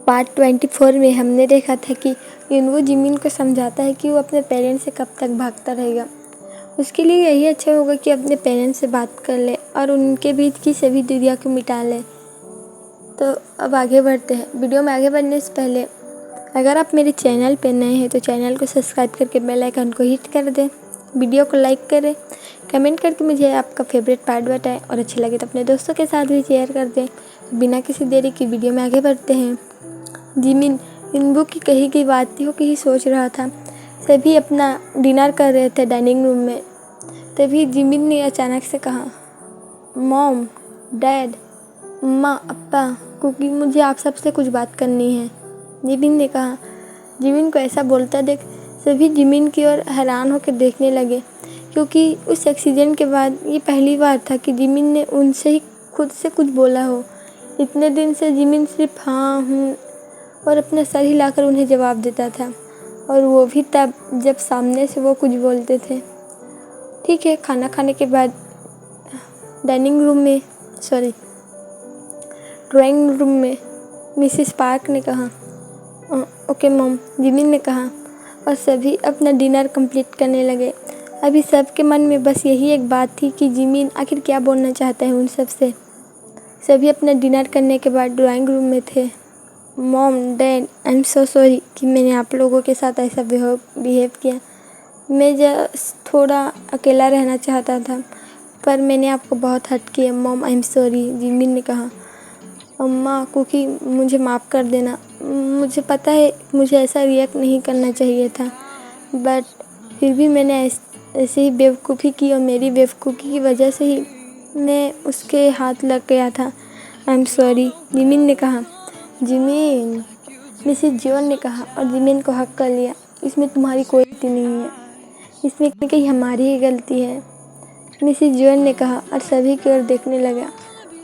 Part 24 में हमने देखा था कि युनवू जिमिन को समझाता है कि वो अपने पेरेंट्स से कब तक भागता रहेगा। उसके लिए यही अच्छा होगा कि अपने पेरेंट्स से बात कर ले और उनके बीच की सभी दूरियां को मिटा ले। तो अब आगे बढ़ते हैं। वीडियो में आगे बढ़ने से पहले अगर आप मेरे चैनल पर नए हैं तो चैनल को सब्सक्राइब करके बेल आइकन को हिट कर दें, वीडियो को लाइक करें, कमेंट करके मुझे आपका फेवरेट पार्ट बताएं और अच्छे लगे तो अपने दोस्तों के साथ भी शेयर कर दें। बिना किसी देरी की वीडियो में आगे बढ़ते हैं। जिमिन युनवू की कही गई बातों की ही सोच रहा था। सभी अपना डिनर कर रहे थे डाइनिंग रूम में। तभी जिमिन ने अचानक से कहा, मॉम, डैड, अम्मा, अप्पा, क्योंकि मुझे आप सबसे कुछ बात करनी है, जिमिन ने कहा। जिमिन को ऐसा बोलता देख सभी जिमिन की ओर हैरान होकर देखने लगे, क्योंकि उस एक्सीडेंट के बाद ये पहली बार था कि जिमिन ने उनसे ही खुद से कुछ बोला हो। इतने दिन से जिमिन सिर्फ हाँ हूँ और अपना सर हिलाकर उन्हें जवाब देता था, और वो भी तब जब सामने से वो कुछ बोलते थे। ठीक है, खाना खाने के बाद ड्राइंग रूम में मिसेस पार्क ने कहा, ओके मॉम, जिमिन ने कहा, और सभी अपना डिनर कंप्लीट करने लगे। अभी सबके मन में बस यही एक बात थी कि जिमिन आखिर क्या बोलना चाहता है उन सब से। सभी अपना डिनर करने के बाद ड्राइंग रूम में थे। Mom, dad, I am so sorry कि मैंने आप लोगों के साथ ऐसा बिहेव किया। मैं जस्ट थोड़ा अकेला रहना चाहता था, पर मैंने आपको बहुत हर्ट किया। Mom, I am sorry, Jimin ने कहा। अम्मा, कुकी, मुझे माफ़ कर देना। मुझे पता है मुझे ऐसा रिएक्ट नहीं करना चाहिए था, बट फिर भी मैंने ऐसे ही बेवकूफ़ी की और मेरी बेवकूफ़ी की वजह से ही मैं उसके हाथ लग गया था। आई एम सॉरी, जिमिन ने कहा। जिमिन, मिसेस जियोन ने कहा और जिमिन को हक कर लिया। इसमें तुम्हारी कोई गलती नहीं है, इसमें कहीं हमारी ही गलती है, मिसेस जियोन ने कहा और सभी की ओर देखने लगा।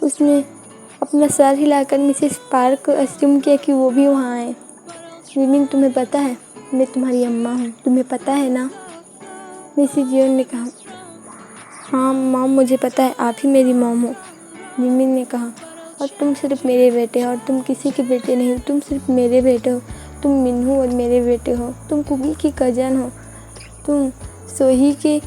उसने अपना सर हिलाकर मिसेस पार्क को अस्यूम किया कि वो भी वहाँ आए। जिमिन, तुम्हें पता है मैं तुम्हारी अम्मा हूँ, तुम्हें पता है ना, मिसेस जियोन ने कहा। हाँ मॉम, मुझे पता है, आप ही मेरी मॉम हो, जिमिन ने कहा। और तुम सिर्फ मेरे बेटे हो और तुम किसी के बेटे नहीं हो, तुम सिर्फ मेरे बेटे हो। तुम मिन्हू और मेरे बेटे हो, तुम कुकी की कज़न हो, तुम सोही के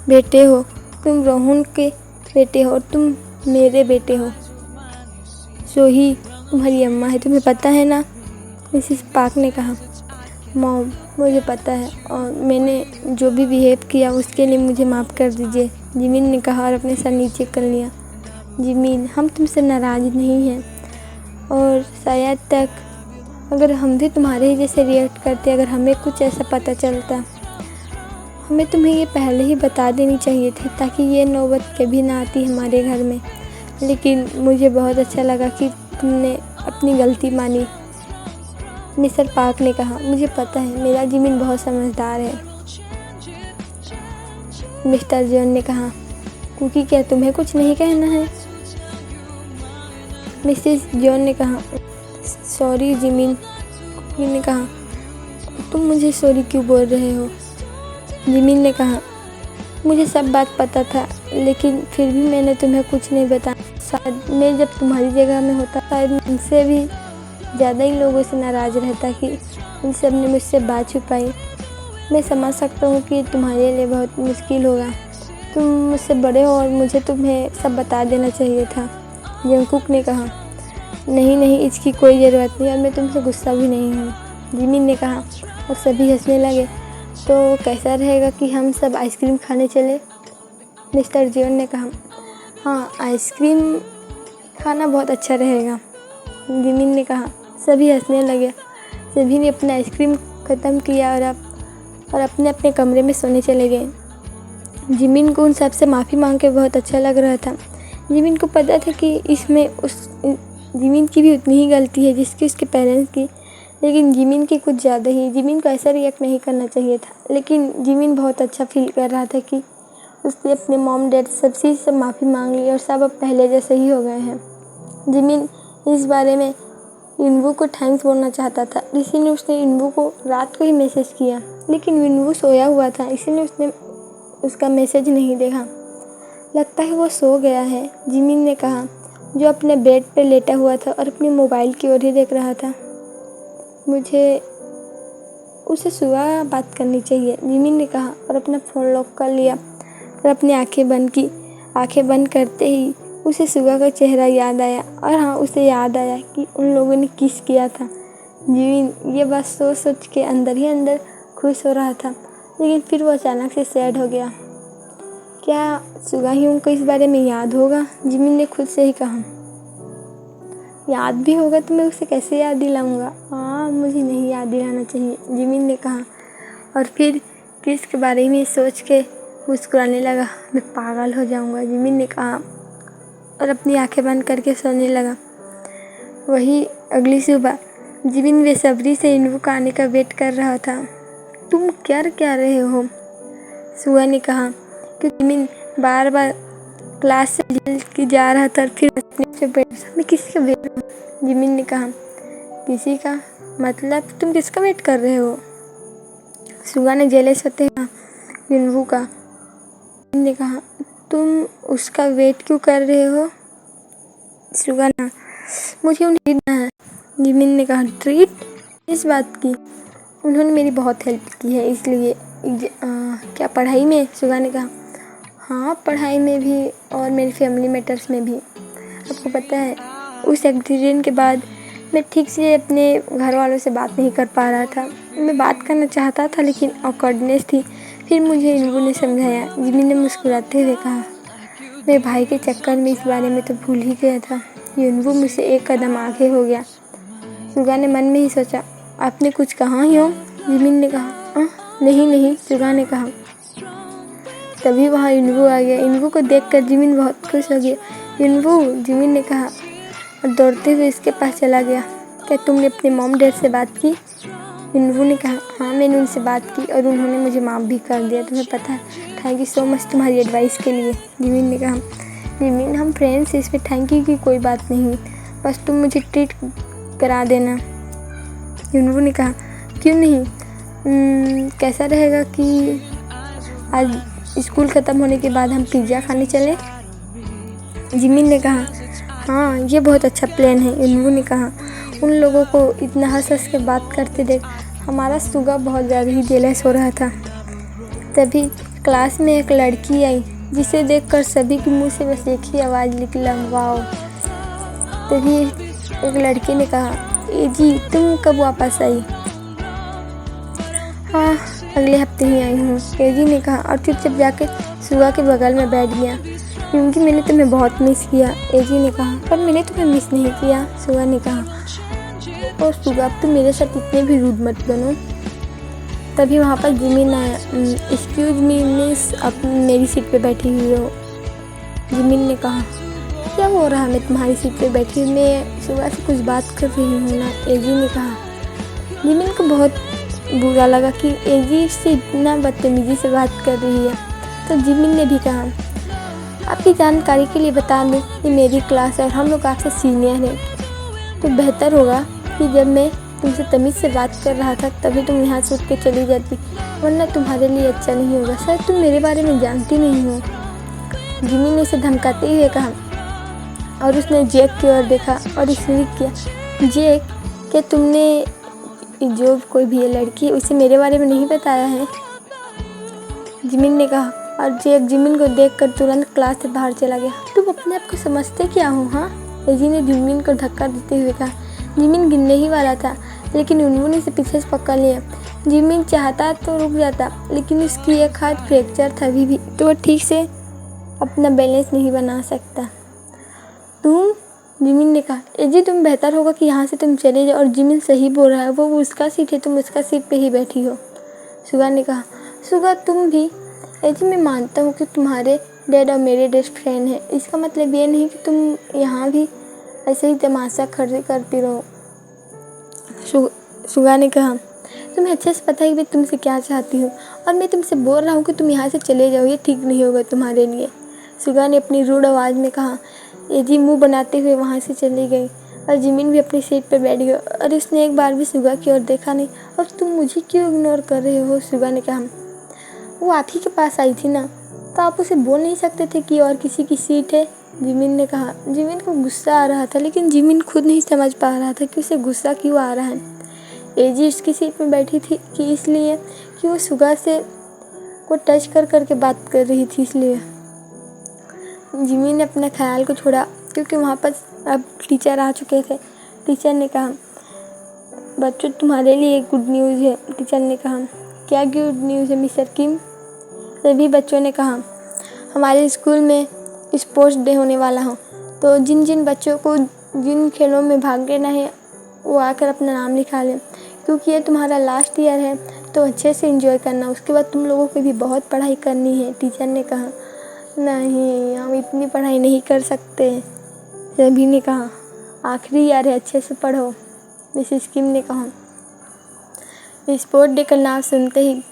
बेटे हो, तुम रोहन के बेटे हो और तुम मेरे बेटे हो। सोही तुम्हारी अम्मा है, तुम्हें पता है ना, मिसेस पार्क ने कहा। मॉम, मुझे पता है और मैंने जो भी बिहेव किया उसके लिए मुझे माफ़ कर दीजिए, जिमिन ने कहा और अपने सर नीचे कर लिया। जिमिन, हम तुमसे नाराज़ नहीं हैं और शायद तक अगर हम भी तुम्हारे ही जैसे रिएक्ट करते, अगर हमें कुछ ऐसा पता चलता, हमें तुम्हें ये पहले ही बता देनी चाहिए थी ताकि ये नौबत कभी ना आती हमारे घर में। लेकिन मुझे बहुत अच्छा लगा कि तुमने अपनी गलती मानी, मिस्टर पार्क ने कहा। मुझे पता है मेरा जिमिन बहुत समझदार है, मिस्टर जॉन ने कहा। क्योंकि क्या तुम्हें कुछ नहीं कहना है, मिसेस जॉन ने कहा। सॉरी जिमिन, ने कहा। तुम मुझे सॉरी क्यों बोल रहे हो, जिमिन ने कहा। मुझे सब बात पता था, लेकिन फिर भी मैंने तुम्हें कुछ नहीं बताया। शायद मैं जब तुम्हारी जगह में होता, शायद मुझसे भी ज़्यादा ही लोगों से नाराज़ रहता कि इन सब ने मुझसे बात छुपाई। मैं समझ सकता हूँ कि तुम्हारे लिए बहुत मुश्किल होगा, तुम मुझसे बड़े हो और मुझे तुम्हें सब बता देना चाहिए था, जंगकुक ने कहा। नहीं, इसकी कोई ज़रूरत नहीं और मैं तुमसे गुस्सा भी नहीं हूँ, जिमिन ने कहा और सभी हंसने लगे। तो कैसा रहेगा कि हम सब आइसक्रीम खाने चले, मिस्टर जियोन ने कहा। हाँ, आइसक्रीम खाना बहुत अच्छा रहेगा, जिमिन ने कहा। सभी हंसने लगे। सभी ने अपना आइसक्रीम ख़त्म किया और अपने अपने कमरे में सोने चले गए। जिमिन को उन सब से माफ़ी मांग के बहुत अच्छा लग रहा था। जिमिन को पता था कि इसमें जिमिन की भी उतनी ही गलती है जिसकी उसके पेरेंट्स की, लेकिन जिमिन की कुछ ज़्यादा ही। जिमिन को ऐसा रिएक्ट नहीं करना चाहिए था, लेकिन जिमिन बहुत अच्छा फील कर रहा था कि उसने अपने मॉम डैड सबसे सब माफ़ी मांग ली और सब अब पहले जैसे ही हो गए हैं। जिमिन इस बारे में युनवू को थैंक्स बोलना चाहता था, इसीलिए उसने युनवू को रात को ही मैसेज किया, लेकिन युनवू सोया हुआ था, इसीलिए उसने उसका मैसेज नहीं देखा। लगता है वो सो गया है, जिमिन ने कहा। जो अपने बेड पर लेटा हुआ था और अपने मोबाइल की ओर ही देख रहा था। मुझे उसे सुबह बात करनी चाहिए, जिमिन ने कहा और अपना फ़ोन लॉक कर लिया और अपनी आंखें बंद की। आंखें बंद करते ही उसे सुबह का चेहरा याद आया और हाँ, उसे याद आया कि उन लोगों ने किस किया था। जिमिन ये बात सोच सोच के अंदर ही अंदर खुश हो रहा था, लेकिन फिर वो अचानक से सैड हो गया। क्या सुगा ह्यूम को इस बारे में याद होगा? जिमिन ने खुद से ही कहा। याद भी होगा तो मैं उसे कैसे याद दिलाऊंगा? हाँ, मुझे नहीं याद दिलाना चाहिए, जिमिन ने कहा और फिर क्रिस के बारे में सोच के मुस्कुराने लगा। मैं पागल हो जाऊंगा, जिमिन ने कहा और अपनी आंखें बंद करके सोने लगा। वही अगली सुबह जिमिन बेसब्री से इन्वू का आने का वेट कर रहा था। तुम क्या रहे हो? सुगा ने कहा कि जिमिन बार बार क्लास से निकल के जा रहा था और फिर मैं किसी का वेट? जिमिन ने कहा। किसी का मतलब? तुम किसका वेट कर रहे हो? सुगा ने जेलस होते हुए कहा। इन्वू का। जिमिन ने कहा। तुम उसका वेट क्यों कर रहे हो? सुगा ने, मुझे उन्हें ट्रीट देना है। जिमिन ने कहा। ट्रीट? इस बात की? उन्होंने मेरी बहुत हेल्प की है इसलिए। क्या पढ़ाई में? सुगा ने कहा। हाँ, पढ़ाई में भी और मेरी फैमिली मैटर्स में भी। आपको पता है, उस एक्सीडेंट के बाद मैं ठीक से अपने घर वालों से बात नहीं कर पा रहा था। मैं बात करना चाहता था लेकिन ऑकवर्डनेस थी। फिर मुझे इन्वू ने समझाया, जिमिन ने मुस्कुराते हुए कहा। मेरे भाई के चक्कर में इस बारे में तो भूल ही गया था। इन्वू मुझसे एक कदम आगे हो गया। सुगा ने मन में ही सोचा। आपने कुछ कहा ह्यूम? जिमिन ने कहा। नहीं, सुगा ने कहा। तभी वहाँ इन्वू आ गया। इन्वू को देखकर जिमिन बहुत खुश हो गया। इन्वू, जिमिन ने कहा और दौड़ते हुए इसके पास चला गया। क्या तुमने अपने मॉम डैड से बात की? इन्वू ने कहा। हाँ, मैंने उनसे बात की और उन्होंने मुझे माफ़ भी कर दिया। तुम्हें पता है, थैंक यू सो मच तुम्हारी एडवाइस के लिए, जिमिन ने कहा। जिमिन, हम फ्रेंड्स, इसमें थैंक यू की कोई बात नहीं, बस तुम मुझे ट्रीट करा देना। इन्वू ने कहा। क्यों नहीं? कैसा रहेगा कि आज स्कूल ख़त्म होने के बाद हम पिज़्ज़ा खाने चलें? जिमिन ने कहा। हाँ, ये बहुत अच्छा प्लान है। इन्वू ने कहा। उन लोगों को इतना हंस हंस के बात करते देख हमारा सुगा बहुत ज़्यादा ही जेलस हो रहा था। तभी क्लास में एक लड़की आई, जिसे देखकर सभी के मुंह से बस एक ही आवाज़ निकला, वाओ। तभी एक लड़की ने कहा, ए जी, तुम कब वापस आई? हाँ, अगले हफ्ते ही आई हूँ, एजी ने कहा और चुपचाप जाके सुगा के बगल में बैठ गया। क्योंकि मैंने तुम्हें बहुत मिस किया, एजी ने कहा। पर मैंने तुम्हें मिस नहीं किया, सुगा ने कहा। और सुगा, अब तुम मेरे साथ इतने भी रूड मत बनो। तभी वहाँ पर जिमिन आया। एक्सक्यूज मी मिस, अब मेरी सीट पे बैठी हुई हो, जिमिन ने कहा। क्या हो रहा है? मैं तुम्हारी सीट पे बैठी हूँ, मैं सुगा से कुछ बात कर रही हूँ ना, एजी ने कहा। जिमिन को बहुत बुरा लगा कि एजी से इतना बदतमीजी से बात कर रही है। तो जिमिन ने भी कहा, आपकी जानकारी के लिए बता दूं, ये मेरी क्लास है और हम लोग आपसे सीनियर हैं, तो बेहतर होगा कि जब मैं तुमसे तमीज़ से बात कर रहा था तभी तुम यहाँ से उठ के चली जाती, वरना तुम्हारे लिए अच्छा नहीं होगा। शायद तुम मेरे बारे में जानती नहीं हो, जिमिन ने उसे धमकाते हुए कहा और उसने जैक की ओर देखा और उसने किया। जैक, क्या तुमने जो कोई भी ये लड़की उसे मेरे बारे में नहीं बताया है? जिमिन ने कहा और जैक जिमिन को देखकर तुरंत क्लास से बाहर चला गया। तुम अपने आप को समझते क्या हो? हाँ, एजी ने जिमिन को धक्का देते हुए कहा। जिमिन गिरने ही वाला था लेकिन उन्होंने उसे पीछे से पकड़ लिया। जिमिन चाहता तो रुक जाता लेकिन उसकी एक हाथ फ्रैक्चर था अभी भी, तो वह ठीक से अपना बैलेंस नहीं बना सकता। तुम, जिमिन ने कहा। एजी, तुम बेहतर होगा कि यहाँ से तुम चले जाओ। और जिमिन सही बोल रहा है, वो उसका सीट है, तुम उसका सीट पे ही बैठी हो, सुगा ने कहा। सुगा, तुम भी? एजी, मैं मानता हूँ कि तुम्हारे डैड और मेरे बेस्ट फ्रेंड हैं, इसका मतलब ये नहीं कि तुम यहाँ भी ऐसे ही तमाशा खर्ची करती रहो, सुगा ने कहा। तुम्हें अच्छे से पता है कि मैं तुमसे क्या चाहती हूँ और मैं तुमसे बोल रहा हूँ कि तुम यहाँ से चले जाओ, ये ठीक नहीं होगा तुम्हारे लिए, सुगा ने अपनी रूड आवाज़ में कहा। एजी मुंह बनाते हुए वहाँ से चली गई और जिमिन भी अपनी सीट पर बैठ गया और उसने एक बार भी सुगा की ओर देखा नहीं। और तुम मुझे क्यों इग्नोर कर रहे हो? सुगा ने कहा। वो आप ही के पास आई थी ना, तो आप उसे बोल नहीं सकते थे कि और किसी की सीट है? जिमिन ने कहा। जिमिन को गुस्सा आ रहा था, लेकिन जिमिन खुद नहीं समझ पा रहा था कि उसे गुस्सा क्यों आ रहा है। एजी उसकी सीट में बैठी थी कि इसलिए कि वो सुगा से को टच कर के बात कर रही थी, इसलिए जिमिन ने अपना ख्याल को छोड़ा क्योंकि वहाँ पर अब टीचर आ चुके थे। टीचर ने कहा, बच्चों तुम्हारे लिए गुड न्यूज़ है। टीचर ने कहा, क्या गुड न्यूज़ है मिस्टर किम? सभी बच्चों ने कहा, हमारे स्कूल में स्पोर्ट्स डे होने वाला हो, तो जिन जिन बच्चों को जिन खेलों में भाग लेना है वो आकर अपना नाम लिखा लें, क्योंकि ये तुम्हारा लास्ट ईयर है, तो अच्छे से एंजॉय करना। उसके बाद तुम लोगों को भी बहुत पढ़ाई करनी है। टीचर ने कहा, नहीं हम इतनी पढ़ाई नहीं कर सकते। सभी ने कहा, आखिरी ईयर है, अच्छे से पढ़ो। मिसेस किम ने कहा। स्पोर्ट डे का नाम सुनते ही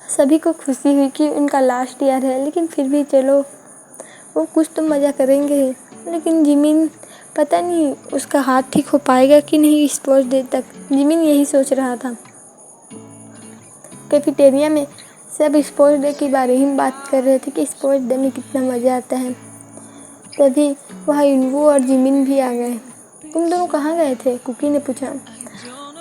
सभी को खुशी हुई कि उनका लास्ट ईयर है, लेकिन फिर भी चलो वो कुछ तो मज़ा करेंगे ही। लेकिन जिमिन पता नहीं उसका हाथ ठीक हो पाएगा कि नहीं स्पोर्ट्स डे तक, जिमिन यही सोच रहा था। कैफेटेरिया में सब स्पोर्ट्स डे के बारे में बात कर रहे थे कि स्पोर्ट्स डे में कितना मज़ा आता है। तभी वहाँ युनवू और जिमिन भी आ गए। तुम दोनों कहाँ गए थे? कुकी ने पूछा।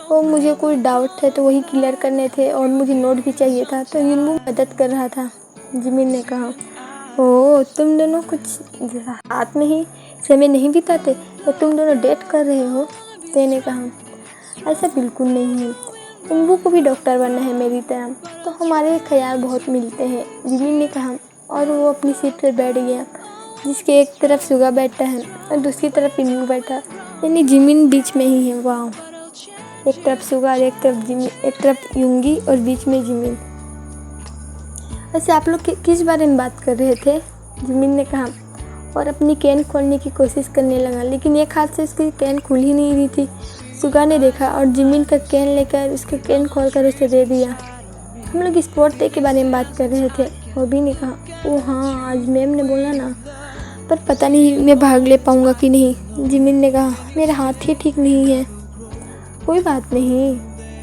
वो मुझे कोई डाउट थे तो वही क्लियर करने थे, और मुझे नोट भी चाहिए था, तो युनवू मदद कर रहा था। जिमिन ने कहा, ओह तुम दोनों कुछ हाथ में ही समय नहीं बिताते, तो तुम दोनों डेट कर रहे हो? ते ने कहा, ऐसा बिल्कुल नहीं है, युनवू को भी डॉक्टर बनना है मेरी तरह, तो हमारे ख्याल बहुत मिलते हैं। जिमिन ने कहा, और वो अपनी सीट पर बैठ गया, जिसके एक तरफ सुगा बैठा है और दूसरी तरफ युनवू बैठा, यानी जिमिन बीच में ही है। वाह, एक तरफ सुगा और एक तरफ जिमिन, एक तरफ युंगी और बीच में जिमिन। वैसे आप लोग किस बारे में बात कर रहे थे? जिमिन ने कहा, और अपनी कैन खोलने की कोशिश करने लगा, लेकिन एक हाथ से उसकी कैन खुल ही नहीं रही थी। सुगा ने देखा और जिमिन का कैन लेकर उसके कैन खोलकर उसे दे दिया। हम लोग स्पोर्ट डे के बारे में बात कर रहे थे। ओबी ने कहा, ओ हाँ आज मैम ने बोला ना, पर पता नहीं मैं भाग ले पाऊँगा कि नहीं। जिमिन ने कहा, मेरा हाथ ही ठीक नहीं है। कोई बात नहीं,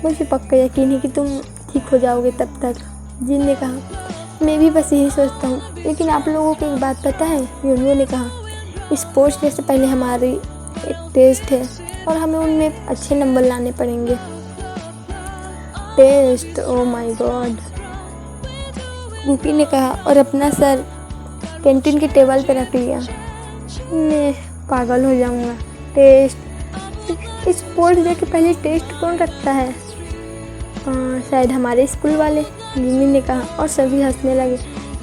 मुझे पक्का यकीन है कि तुम ठीक हो जाओगे तब तक। जिन ने कहा, मैं भी बस यही सोचता हूँ, लेकिन आप लोगों को एक बात पता है? युनवू ने कहा, स्पोर्ट्स डे से पहले हमारी एक टेस्ट है और हमें उनमें अच्छे नंबर लाने पड़ेंगे। Test? Oh my god, Cookie ने कहा और अपना सर कैंटीन की टेबल पर रख लिया। मैं पागल हो जाऊँगा। टेस्ट? स्पोर्ट्स डे के पहले टेस्ट कौन रखता है? शायद हमारे स्कूल वाले, जिमिन ने कहा, और सभी हंसने लगे।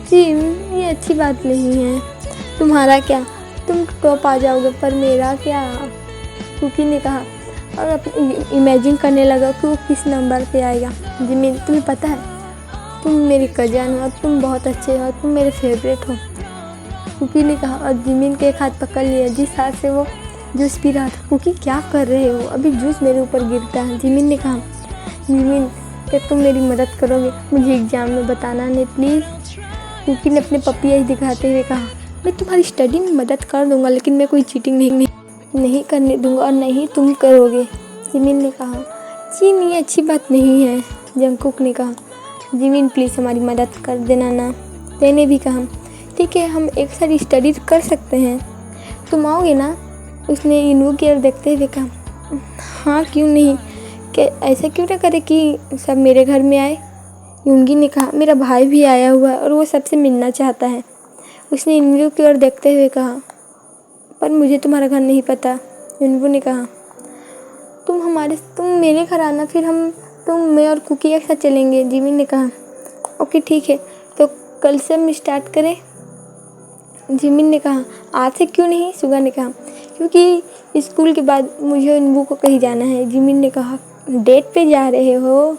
जिम, ये अच्छी बात नहीं है। तुम्हारा क्या, तुम टॉप आ जाओगे, पर मेरा क्या? कुकी ने कहा और इमेजिन करने लगा कि वो किस नंबर पे आएगा। जिमिन, तुम्हें पता है तुम मेरी कज़न हो, तुम बहुत अच्छे हो, तुम मेरे फेवरेट हो। कुकी ने कहा और जिमिन के एक हाथ पकड़ लिया जिस हाथ से वो जूस पी रहा था। कुकी क्या कर रहे हो? अभी जूस मेरे ऊपर गिरता है। जिमिन ने कहा, जिमिन क्या तुम मेरी मदद करोगे? मुझे एग्ज़ाम में बताना नहीं प्लीज़। कुकी ने अपने पपी ऐसे दिखाते हुए कहा, मैं तुम्हारी स्टडी में मदद कर दूंगा, लेकिन मैं कोई चीटिंग नहीं करने दूंगा, और नहीं तुम करोगे। जिमिन ने कहा, जी नहीं अच्छी बात नहीं है। जंगकुक ने कहा, जिमिन प्लीज़ हमारी मदद कर देना ना। ते ने भी कहा, ठीक है हम एक साथ स्टडी कर सकते हैं, तुम आओगे ना? उसने युनवू की ओर देखते हुए कहा, हाँ क्यों नहीं, कि ऐसा क्यों ना करे कि सब मेरे घर में आए। युंगी ने कहा, मेरा भाई भी आया हुआ है और वो सबसे मिलना चाहता है। उसने युनवू की ओर देखते हुए कहा, पर मुझे तुम्हारा घर नहीं पता। युनवू ने कहा, तुम मेरे घर आना, फिर मैं और कुकी एक साथ चलेंगे। जिमिन ने कहा, ओके ठीक है, तो कल से हम स्टार्ट करें। जिमिन ने कहा, आज से क्यों नहीं? सुगा ने कहा, क्योंकि स्कूल के बाद मुझे युनवू को कहीं जाना है। जिमिन ने कहा, डेट पे जा रहे हो?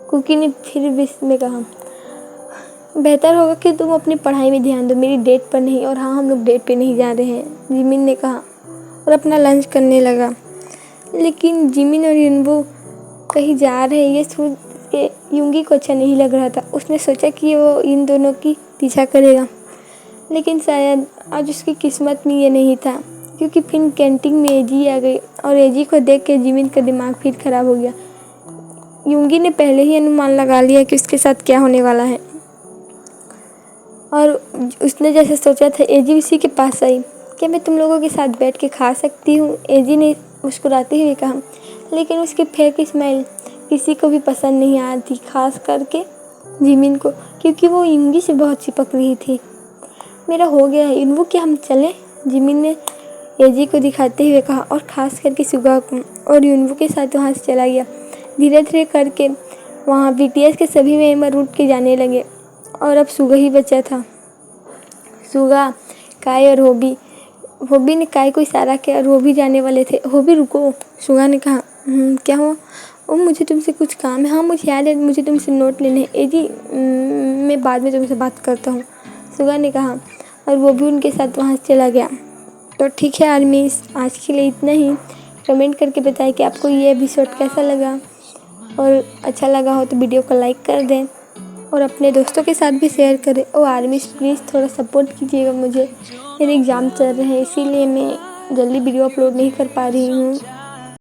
कुकी ने फिर भी में कहा, बेहतर होगा कि तुम अपनी पढ़ाई में ध्यान दो, मेरी डेट पर नहीं। और हाँ हम लोग डेट पे नहीं जा रहे हैं, जिमिन ने कहा और अपना लंच करने लगा। लेकिन जिमिन और युनवू कहीं जा रहे हैं ये सोच के युंगी को अच्छा नहीं लग रहा था। उसने सोचा कि वो इन दोनों की पीछा करेगा, लेकिन शायद आज उसकी किस्मत में ये नहीं था, क्योंकि फिर कैंटीन में एजी आ गई और एजी को देख के जिमिन का दिमाग फिर खराब हो गया। युंगी ने पहले ही अनुमान लगा लिया कि उसके साथ क्या होने वाला है, और उसने जैसे सोचा था एजी उसी के पास आई। क्या मैं तुम लोगों के साथ बैठ के खा सकती हूँ? एजी ने मुस्कुराते हुए कहा। लेकिन उसकी फेक स्माइल किसी को भी पसंद नहीं आती, खास करके जिमिन को, क्योंकि वो यूनगी से बहुत चिपक रही थी। मेरा हो गया है इनवू, क्या हम चलें? जिमिन ने एजी को दिखाते हुए कहा, और ख़ास करके सुगा को, और यूनवू के साथ वहाँ से चला गया। धीरे धीरे करके वहाँ बीटीएस के सभी मेंबर उठ के जाने लगे और अब सुगा ही बचा था। सुगा, काय और होबी ने काय को इशारा किया और वो भी जाने वाले थे। होबी रुको, सुगा ने कहा। क्या हुआ? ओ मुझे तुमसे कुछ काम है। हाँ मुझे याद है, मुझे तुमसे नोट लेने हैं। एजी मैं बाद में तुमसे बात करता हूँ, सुगा ने कहा और वो भी उनके साथ वहाँ से चला गया। तो ठीक है आर्मी, आज के लिए इतना ही। कमेंट करके बताएं कि आपको ये एपिसोड कैसा लगा, और अच्छा लगा हो तो वीडियो को लाइक कर दें और अपने दोस्तों के साथ भी शेयर करें। और आर्मी प्लीज़ थोड़ा सपोर्ट कीजिएगा मुझे, मेरे एग्ज़ाम चल रहे हैं इसीलिए मैं जल्दी वीडियो अपलोड नहीं कर पा रही हूँ।